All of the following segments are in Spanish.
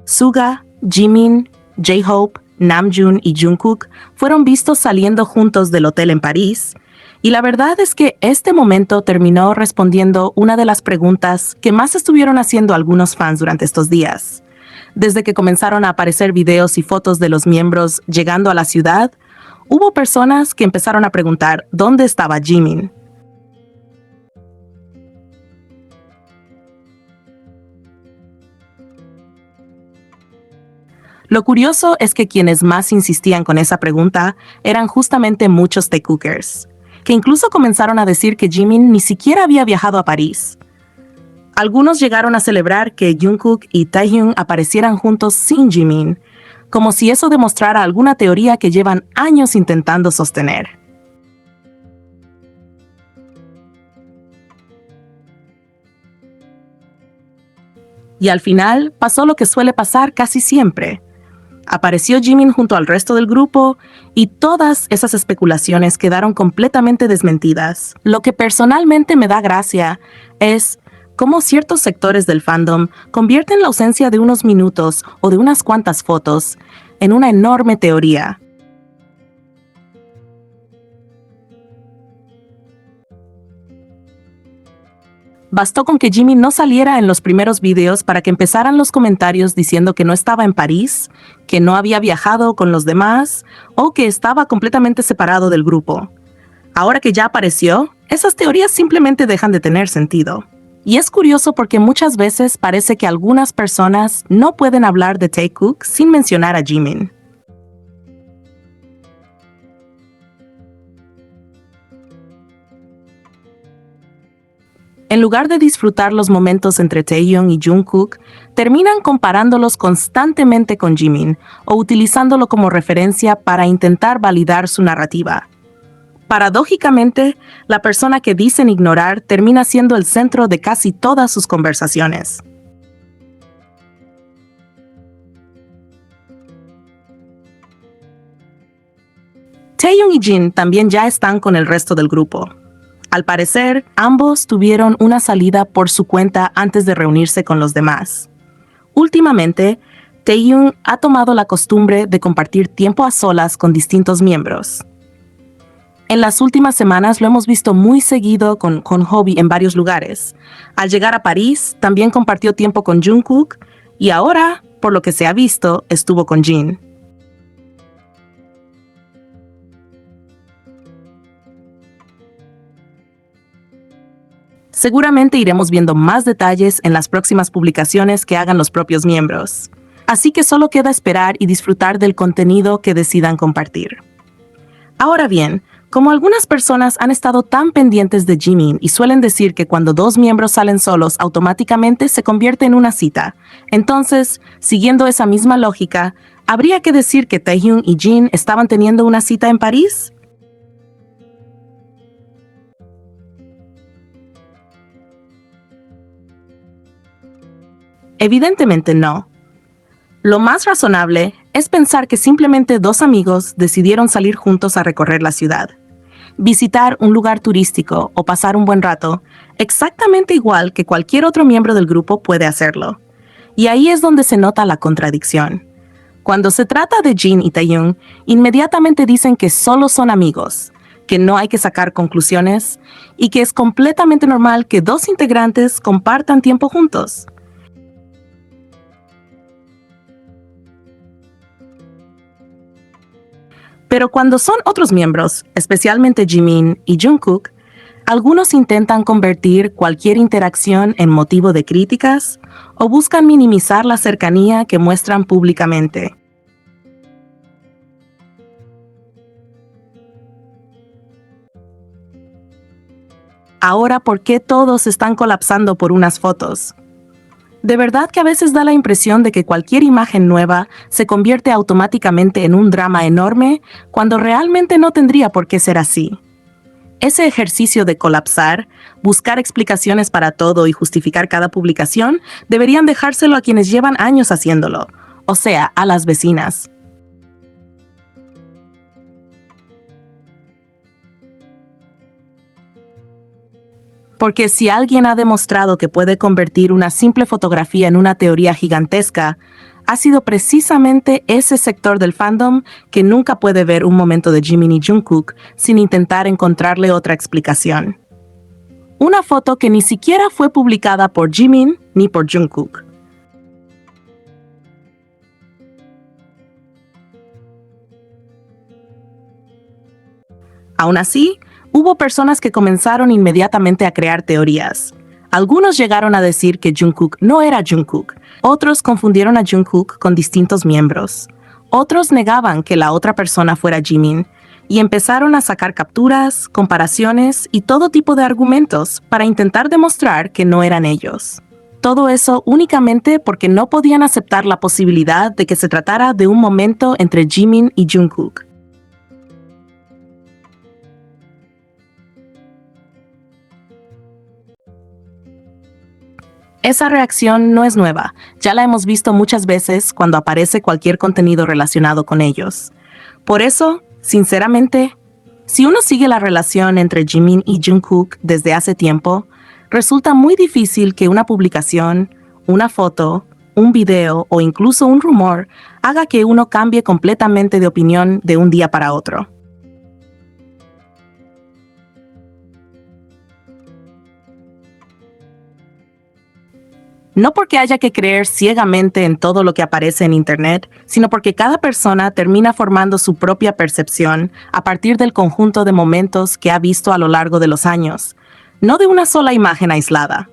Suga, Jimin, J-Hope, Namjoon y Jungkook fueron vistos saliendo juntos del hotel en París, y la verdad es que este momento terminó respondiendo una de las preguntas que más estuvieron haciendo algunos fans durante estos días. Desde que comenzaron a aparecer videos y fotos de los miembros llegando a la ciudad, hubo personas que empezaron a preguntar dónde estaba Jimin. Lo curioso es que quienes más insistían con esa pregunta eran justamente muchos Taekookers, que incluso comenzaron a decir que Jimin ni siquiera había viajado a París. Algunos llegaron a celebrar que Jungkook y Taehyung aparecieran juntos sin Jimin, como si eso demostrara alguna teoría que llevan años intentando sostener. Y al final pasó lo que suele pasar casi siempre. Apareció Jimin junto al resto del grupo y todas esas especulaciones quedaron completamente desmentidas. Lo que personalmente me da gracia es cómo ciertos sectores del fandom convierten la ausencia de unos minutos o de unas cuantas fotos en una enorme teoría. Bastó con que Jimin no saliera en los primeros videos para que empezaran los comentarios diciendo que no estaba en París, que no había viajado con los demás o que estaba completamente separado del grupo. Ahora que ya apareció, esas teorías simplemente dejan de tener sentido. Y es curioso porque muchas veces parece que algunas personas no pueden hablar de Taekook sin mencionar a Jimin. En lugar de disfrutar los momentos entre Taehyung y Jungkook, terminan comparándolos constantemente con Jimin o utilizándolo como referencia para intentar validar su narrativa. Paradójicamente, la persona que dicen ignorar termina siendo el centro de casi todas sus conversaciones. Taehyung y Jin también ya están con el resto del grupo. Al parecer, ambos tuvieron una salida por su cuenta antes de reunirse con los demás. Últimamente, Taehyung ha tomado la costumbre de compartir tiempo a solas con distintos miembros. En las últimas semanas lo hemos visto muy seguido con Hobby en varios lugares. Al llegar a París, también compartió tiempo con Jungkook y ahora, por lo que se ha visto, estuvo con Jin. Seguramente iremos viendo más detalles en las próximas publicaciones que hagan los propios miembros. Así que solo queda esperar y disfrutar del contenido que decidan compartir. Ahora bien, como algunas personas han estado tan pendientes de Jimin y suelen decir que cuando dos miembros salen solos automáticamente se convierte en una cita, entonces, siguiendo esa misma lógica, ¿habría que decir que Taehyung y Jin estaban teniendo una cita en París? Evidentemente no. Lo más razonable es pensar que simplemente dos amigos decidieron salir juntos a recorrer la ciudad, visitar un lugar turístico o pasar un buen rato, exactamente igual que cualquier otro miembro del grupo puede hacerlo. Y ahí es donde se nota la contradicción. Cuando se trata de Jin y Taehyung, inmediatamente dicen que solo son amigos, que no hay que sacar conclusiones y que es completamente normal que dos integrantes compartan tiempo juntos. Pero cuando son otros miembros, especialmente Jimin y Jungkook, algunos intentan convertir cualquier interacción en motivo de críticas o buscan minimizar la cercanía que muestran públicamente. Ahora, ¿por qué todos están colapsando por unas fotos? De verdad que a veces da la impresión de que cualquier imagen nueva se convierte automáticamente en un drama enorme cuando realmente no tendría por qué ser así. Ese ejercicio de colapsar, buscar explicaciones para todo y justificar cada publicación, deberían dejárselo a quienes llevan años haciéndolo, o sea, a las vecinas. Porque si alguien ha demostrado que puede convertir una simple fotografía en una teoría gigantesca, ha sido precisamente ese sector del fandom que nunca puede ver un momento de Jimin y Jungkook sin intentar encontrarle otra explicación. Una foto que ni siquiera fue publicada por Jimin ni por Jungkook. Aún así, hubo personas que comenzaron inmediatamente a crear teorías. Algunos llegaron a decir que Jungkook no era Jungkook, otros confundieron a Jungkook con distintos miembros. Otros negaban que la otra persona fuera Jimin, y empezaron a sacar capturas, comparaciones y todo tipo de argumentos para intentar demostrar que no eran ellos. Todo eso únicamente porque no podían aceptar la posibilidad de que se tratara de un momento entre Jimin y Jungkook. Esa reacción no es nueva, ya la hemos visto muchas veces cuando aparece cualquier contenido relacionado con ellos. Por eso, sinceramente, si uno sigue la relación entre Jimin y Jungkook desde hace tiempo, resulta muy difícil que una publicación, una foto, un video o incluso un rumor haga que uno cambie completamente de opinión de un día para otro. No porque haya que creer ciegamente en todo lo que aparece en Internet, sino porque cada persona termina formando su propia percepción a partir del conjunto de momentos que ha visto a lo largo de los años, no de una sola imagen aislada.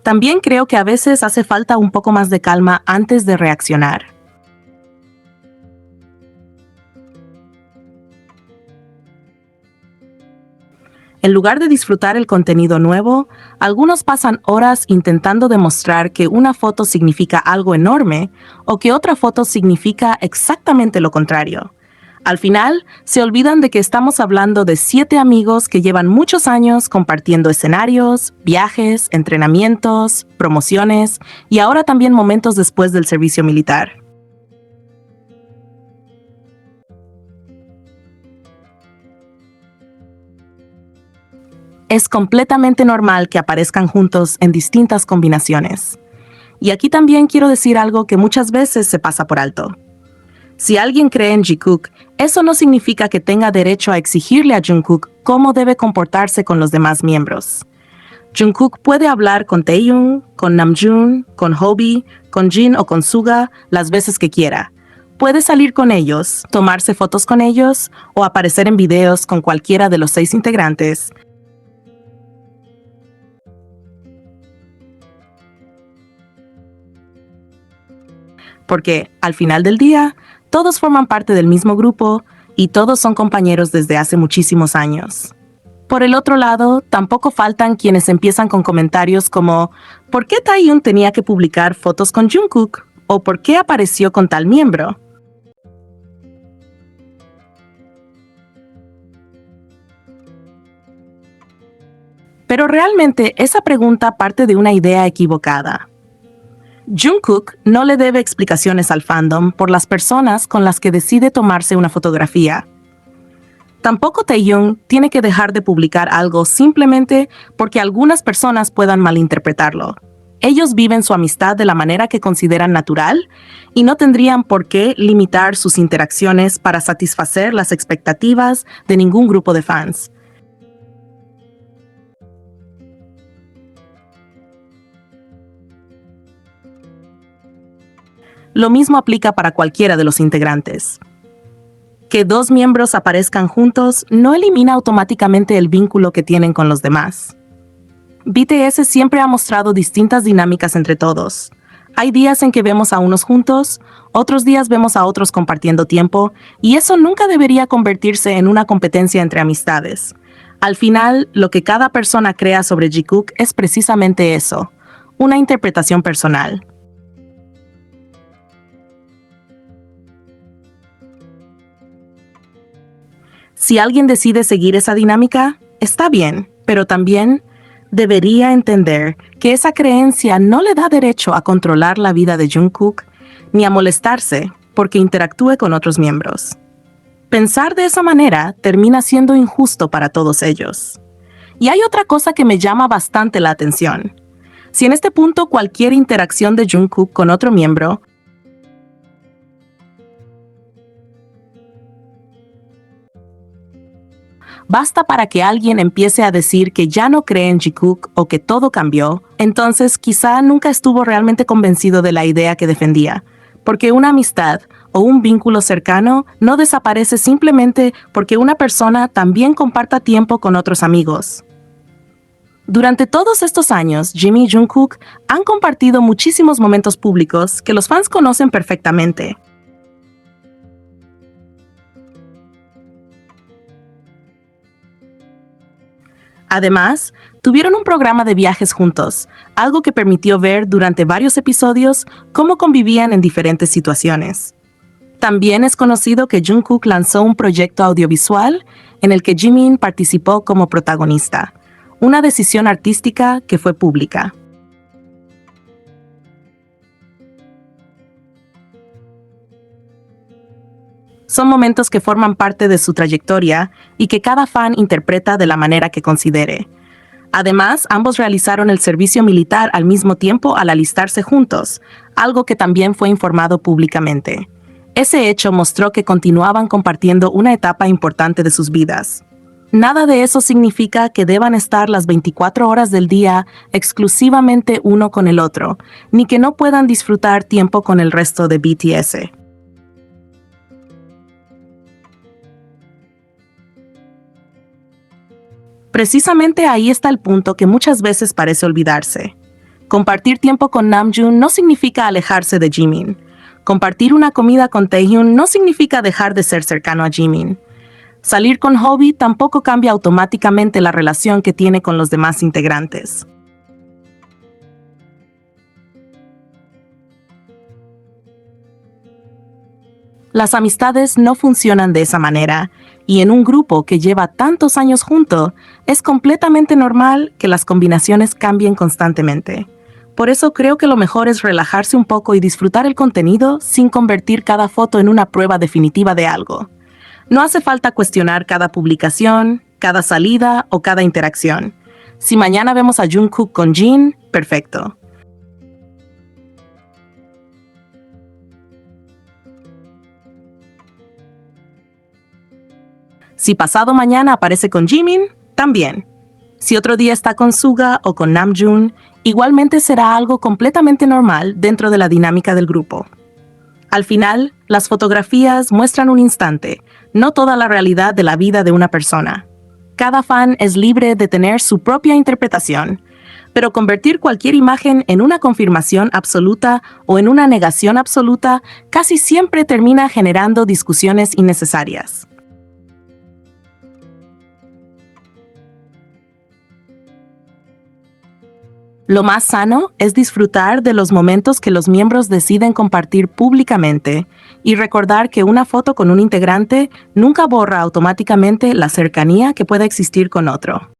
También creo que a veces hace falta un poco más de calma antes de reaccionar. En lugar de disfrutar el contenido nuevo, algunos pasan horas intentando demostrar que una foto significa algo enorme o que otra foto significa exactamente lo contrario. Al final, se olvidan de que estamos hablando de 7 amigos que llevan muchos años compartiendo escenarios, viajes, entrenamientos, promociones y ahora también momentos después del servicio militar. Es completamente normal que aparezcan juntos en distintas combinaciones. Y aquí también quiero decir algo que muchas veces se pasa por alto. Si alguien cree en Jikook, eso no significa que tenga derecho a exigirle a Jungkook cómo debe comportarse con los demás miembros. Jungkook puede hablar con Taehyung, con Namjoon, con Hobi, con Jin o con Suga las veces que quiera. Puede salir con ellos, tomarse fotos con ellos o aparecer en videos con cualquiera de los 6 integrantes. Porque, al final del día, todos forman parte del mismo grupo y todos son compañeros desde hace muchísimos años. Por el otro lado, tampoco faltan quienes empiezan con comentarios como ¿por qué Taehyung tenía que publicar fotos con Jungkook? ¿O por qué apareció con tal miembro? Pero realmente esa pregunta parte de una idea equivocada. Jungkook no le debe explicaciones al fandom por las personas con las que decide tomarse una fotografía. Tampoco Taehyung tiene que dejar de publicar algo simplemente porque algunas personas puedan malinterpretarlo. Ellos viven su amistad de la manera que consideran natural y no tendrían por qué limitar sus interacciones para satisfacer las expectativas de ningún grupo de fans. Lo mismo aplica para cualquiera de los integrantes. Que 2 miembros aparezcan juntos no elimina automáticamente el vínculo que tienen con los demás. BTS siempre ha mostrado distintas dinámicas entre todos. Hay días en que vemos a unos juntos, otros días vemos a otros compartiendo tiempo, y eso nunca debería convertirse en una competencia entre amistades. Al final, lo que cada persona crea sobre Jikook es precisamente eso, una interpretación personal. Si alguien decide seguir esa dinámica, está bien, pero también debería entender que esa creencia no le da derecho a controlar la vida de Jungkook ni a molestarse porque interactúe con otros miembros. Pensar de esa manera termina siendo injusto para todos ellos. Y hay otra cosa que me llama bastante la atención. Si en este punto cualquier interacción de Jungkook con otro miembro basta para que alguien empiece a decir que ya no cree en Jikook o que todo cambió, entonces quizá nunca estuvo realmente convencido de la idea que defendía, porque una amistad o un vínculo cercano no desaparece simplemente porque una persona también comparta tiempo con otros amigos. Durante todos estos años, Jimmy y Jungkook han compartido muchísimos momentos públicos que los fans conocen perfectamente. Además, tuvieron un programa de viajes juntos, algo que permitió ver durante varios episodios cómo convivían en diferentes situaciones. También es conocido que Jungkook lanzó un proyecto audiovisual en el que Jimin participó como protagonista, una decisión artística que fue pública. Son momentos que forman parte de su trayectoria y que cada fan interpreta de la manera que considere. Además, ambos realizaron el servicio militar al mismo tiempo al alistarse juntos, algo que también fue informado públicamente. Ese hecho mostró que continuaban compartiendo una etapa importante de sus vidas. Nada de eso significa que deban estar las 24 horas del día exclusivamente uno con el otro, ni que no puedan disfrutar tiempo con el resto de BTS. Precisamente ahí está el punto que muchas veces parece olvidarse. Compartir tiempo con Namjoon no significa alejarse de Jimin. Compartir una comida con Taehyun no significa dejar de ser cercano a Jimin. Salir con Hobi tampoco cambia automáticamente la relación que tiene con los demás integrantes. Las amistades no funcionan de esa manera, y en un grupo que lleva tantos años junto, es completamente normal que las combinaciones cambien constantemente. Por eso creo que lo mejor es relajarse un poco y disfrutar el contenido sin convertir cada foto en una prueba definitiva de algo. No hace falta cuestionar cada publicación, cada salida o cada interacción. Si mañana vemos a Jungkook con Jin, perfecto. Si pasado mañana aparece con Jimin, también. Si otro día está con Suga o con Namjoon, igualmente será algo completamente normal dentro de la dinámica del grupo. Al final, las fotografías muestran un instante, no toda la realidad de la vida de una persona. Cada fan es libre de tener su propia interpretación, pero convertir cualquier imagen en una confirmación absoluta o en una negación absoluta casi siempre termina generando discusiones innecesarias. Lo más sano es disfrutar de los momentos que los miembros deciden compartir públicamente y recordar que una foto con un integrante nunca borra automáticamente la cercanía que pueda existir con otro.